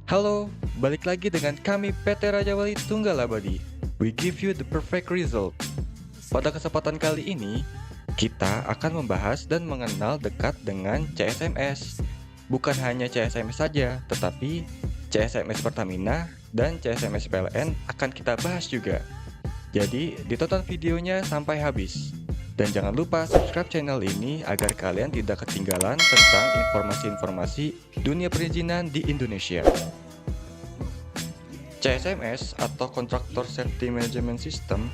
Halo, balik lagi dengan kami PT Raja Wali Tunggal Abadi. We give you the perfect result. Pada kesempatan kali ini, kita akan membahas dan mengenal dekat dengan CSMS. Bukan hanya CSMS saja, tetapi CSMS Pertamina dan CSMS PLN akan kita bahas juga. Jadi, ditonton videonya sampai habis. Dan jangan lupa subscribe channel ini agar kalian tidak ketinggalan tentang informasi-informasi dunia perizinan di Indonesia. CSMS atau Contractor Safety Management System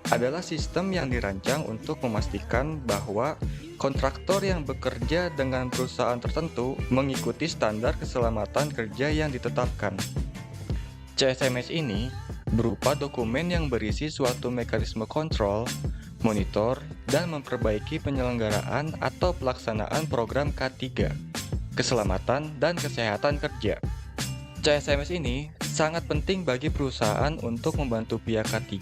adalah sistem yang dirancang untuk memastikan bahwa kontraktor yang bekerja dengan perusahaan tertentu mengikuti standar keselamatan kerja yang ditetapkan. CSMS ini berupa dokumen yang berisi suatu mekanisme kontrol, monitor, dan memperbaiki penyelenggaraan atau pelaksanaan program K3, keselamatan dan kesehatan kerja. CSMS ini sangat penting bagi perusahaan untuk membantu pihak K3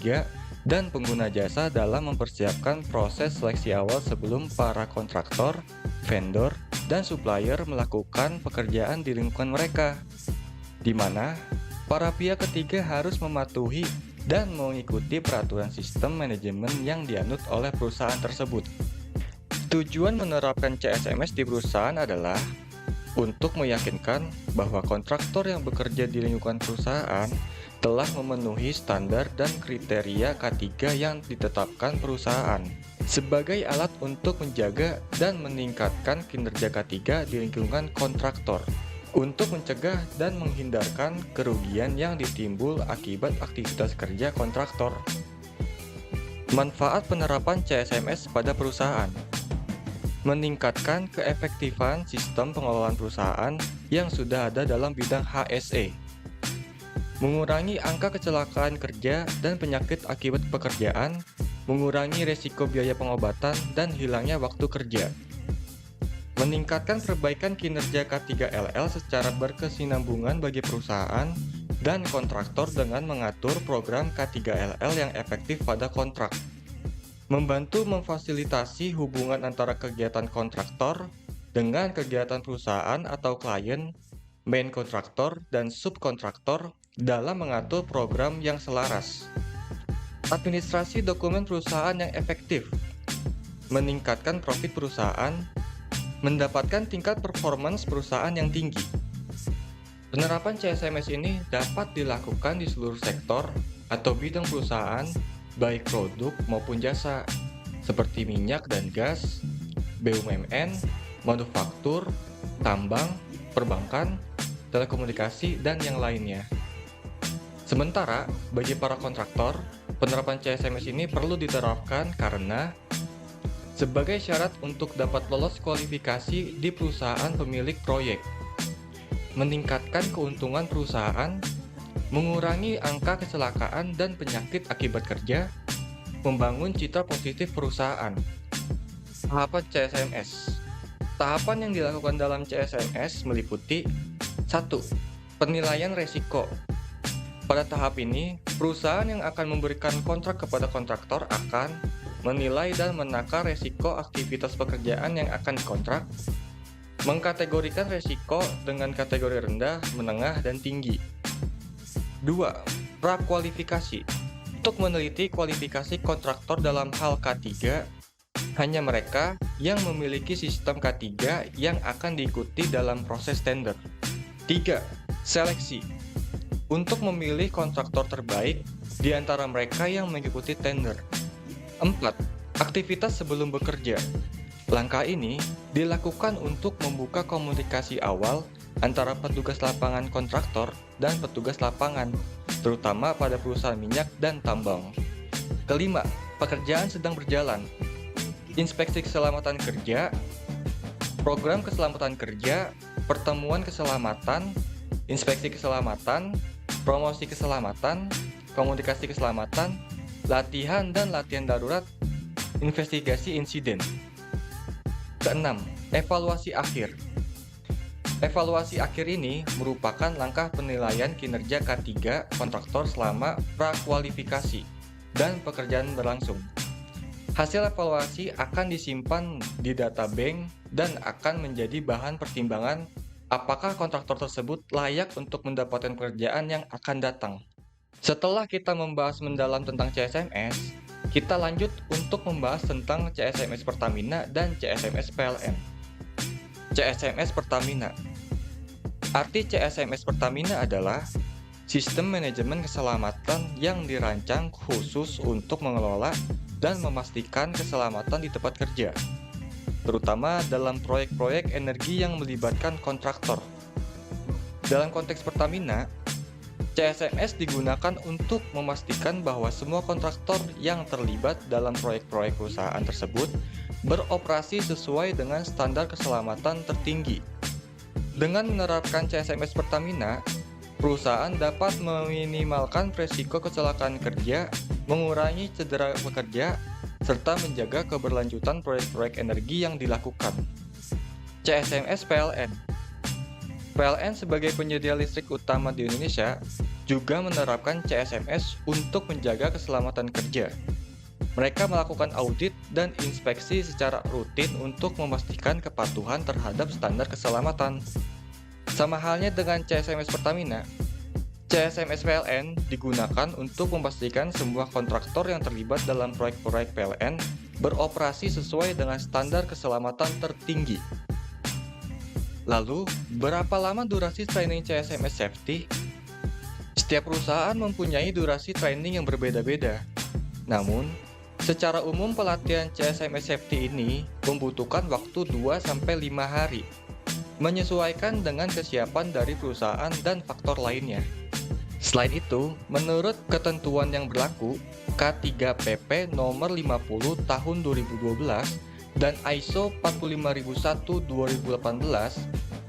dan pengguna jasa dalam mempersiapkan proses seleksi awal sebelum para kontraktor, vendor, dan supplier melakukan pekerjaan di lingkungan mereka, di mana para pihak ketiga harus mematuhi dan mengikuti peraturan sistem manajemen yang dianut oleh perusahaan tersebut. Tujuan menerapkan CSMS di perusahaan adalah untuk meyakinkan bahwa kontraktor yang bekerja di lingkungan perusahaan telah memenuhi standar dan kriteria K3 yang ditetapkan perusahaan sebagai alat untuk menjaga dan meningkatkan kinerja K3 di lingkungan kontraktor untuk mencegah dan menghindarkan kerugian yang ditimbul akibat aktivitas kerja kontraktor. Manfaat penerapan CSMS pada perusahaan: meningkatkan keefektifan sistem pengelolaan perusahaan yang sudah ada dalam bidang HSE, mengurangi angka kecelakaan kerja dan penyakit akibat pekerjaan, mengurangi resiko biaya pengobatan dan hilangnya waktu kerja, meningkatkan perbaikan kinerja K3LL secara berkesinambungan bagi perusahaan dan kontraktor dengan mengatur program K3LL yang efektif pada kontrak, membantu memfasilitasi hubungan antara kegiatan kontraktor dengan kegiatan perusahaan atau klien, main kontraktor, dan subkontraktor dalam mengatur program yang selaras. Administrasi dokumen perusahaan yang efektif, meningkatkan profit perusahaan, mendapatkan tingkat performance perusahaan yang tinggi. Penerapan CSMS ini dapat dilakukan di seluruh sektor atau bidang perusahaan, baik produk maupun jasa, seperti minyak dan gas, BUMN, manufaktur, tambang, perbankan, telekomunikasi, dan yang lainnya. Sementara, bagi para kontraktor, penerapan CSMS ini perlu diterapkan karena sebagai syarat untuk dapat lolos kualifikasi di perusahaan pemilik proyek, meningkatkan keuntungan perusahaan, mengurangi angka kecelakaan dan penyakit akibat kerja, membangun citra positif perusahaan. Tahapan CSMS. Tahapan yang dilakukan dalam CSMS meliputi 1. Penilaian resiko. Pada tahap ini, perusahaan yang akan memberikan kontrak kepada kontraktor akan menilai dan menakar resiko aktivitas pekerjaan yang akan dikontrak, mengkategorikan resiko dengan kategori rendah, menengah, dan tinggi. 2. Prakualifikasi. Untuk meneliti kualifikasi kontraktor dalam hal K3, hanya mereka yang memiliki sistem K3 yang akan diikuti dalam proses tender. 3. Seleksi. Untuk memilih kontraktor terbaik di antara mereka yang mengikuti tender. 4. Aktivitas sebelum bekerja. Langkah ini dilakukan untuk membuka komunikasi awal antara petugas lapangan kontraktor dan petugas lapangan, terutama pada perusahaan minyak dan tambang. 5. Pekerjaan sedang berjalan. Inspeksi keselamatan kerja, program keselamatan kerja, pertemuan keselamatan, inspeksi keselamatan, promosi keselamatan, komunikasi keselamatan, latihan dan latihan darurat, investigasi insiden. 6. Evaluasi akhir. Evaluasi akhir ini merupakan langkah penilaian kinerja K3 kontraktor selama prakualifikasi dan pekerjaan berlangsung. Hasil evaluasi akan disimpan di data bank dan akan menjadi bahan pertimbangan apakah kontraktor tersebut layak untuk mendapatkan pekerjaan yang akan datang. Setelah kita membahas mendalam tentang CSMS, kita lanjut untuk membahas tentang CSMS Pertamina dan CSMS PLN. CSMS Pertamina. Arti CSMS Pertamina adalah sistem manajemen keselamatan yang dirancang khusus untuk mengelola dan memastikan keselamatan di tempat kerja, terutama dalam proyek-proyek energi yang melibatkan kontraktor. Dalam konteks Pertamina, CSMS digunakan untuk memastikan bahwa semua kontraktor yang terlibat dalam proyek-proyek perusahaan tersebut beroperasi sesuai dengan standar keselamatan tertinggi. Dengan menerapkan CSMS Pertamina, perusahaan dapat meminimalkan risiko kecelakaan kerja, mengurangi cedera pekerja, serta menjaga keberlanjutan proyek-proyek energi yang dilakukan. CSMS PLN. PLN sebagai penyedia listrik utama di Indonesia juga menerapkan CSMS untuk menjaga keselamatan kerja. Mereka melakukan audit dan inspeksi secara rutin untuk memastikan kepatuhan terhadap standar keselamatan. Sama halnya dengan CSMS Pertamina, CSMS PLN digunakan untuk memastikan semua kontraktor yang terlibat dalam proyek-proyek PLN beroperasi sesuai dengan standar keselamatan tertinggi. Lalu, berapa lama durasi training CSMS Safety? Setiap perusahaan mempunyai durasi training yang berbeda-beda. Namun, secara umum pelatihan CSMS Safety ini membutuhkan waktu 2-5 hari, menyesuaikan dengan kesiapan dari perusahaan dan faktor lainnya. Selain itu, menurut ketentuan yang berlaku, K3PP nomor 50 tahun 2012 dan ISO 45001-2018,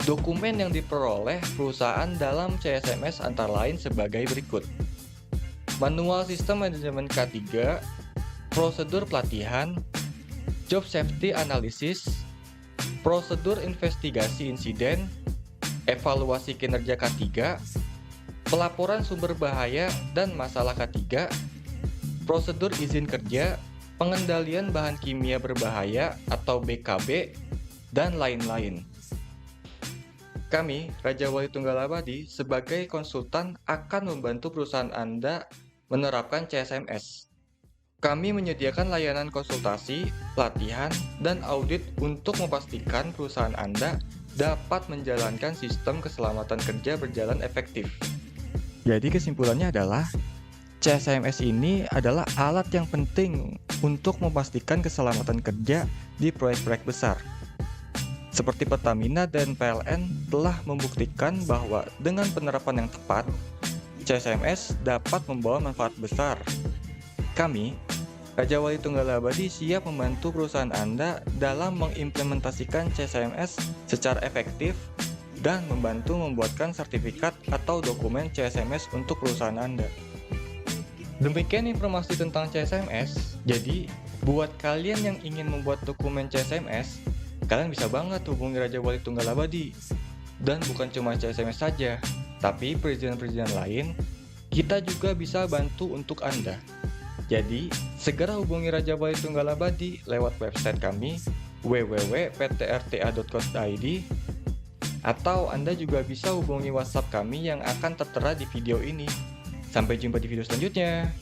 dokumen yang diperoleh perusahaan dalam CSMS antara lain sebagai berikut. Manual Sistem Manajemen K3, Prosedur Pelatihan, Job Safety Analysis, Prosedur Investigasi Insiden, Evaluasi Kinerja K3, Pelaporan Sumber Bahaya dan Masalah K3, Prosedur Izin Kerja, Pengendalian Bahan Kimia Berbahaya atau BKB, dan lain-lain. Kami, Raja Wali Tunggal Abadi, sebagai konsultan akan membantu perusahaan Anda menerapkan CSMS. Kami menyediakan layanan konsultasi, pelatihan, dan audit untuk memastikan perusahaan Anda dapat menjalankan sistem keselamatan kerja berjalan efektif. Jadi kesimpulannya adalah, CSMS ini adalah alat yang penting untuk memastikan keselamatan kerja di proyek-proyek besar. Seperti Pertamina dan PLN telah membuktikan bahwa dengan penerapan yang tepat, CSMS dapat membawa manfaat besar. Kami, Raja Wali Tunggal Abadi, siap membantu perusahaan Anda dalam mengimplementasikan CSMS secara efektif dan membantu membuatkan sertifikat atau dokumen CSMS untuk perusahaan Anda. Demikian informasi tentang CSMS. Jadi, buat kalian yang ingin membuat dokumen CSMS, kalian bisa banget hubungi Raja Wali Tunggal Abadi. Dan bukan cuma CSMS saja, tapi perizinan-perizinan lain, kita juga bisa bantu untuk Anda. Jadi, segera hubungi Raja Wali Tunggal Abadi lewat website kami www.ptrta.co.id, atau Anda juga bisa hubungi WhatsApp kami yang akan tertera di video ini. Sampai jumpa di video selanjutnya.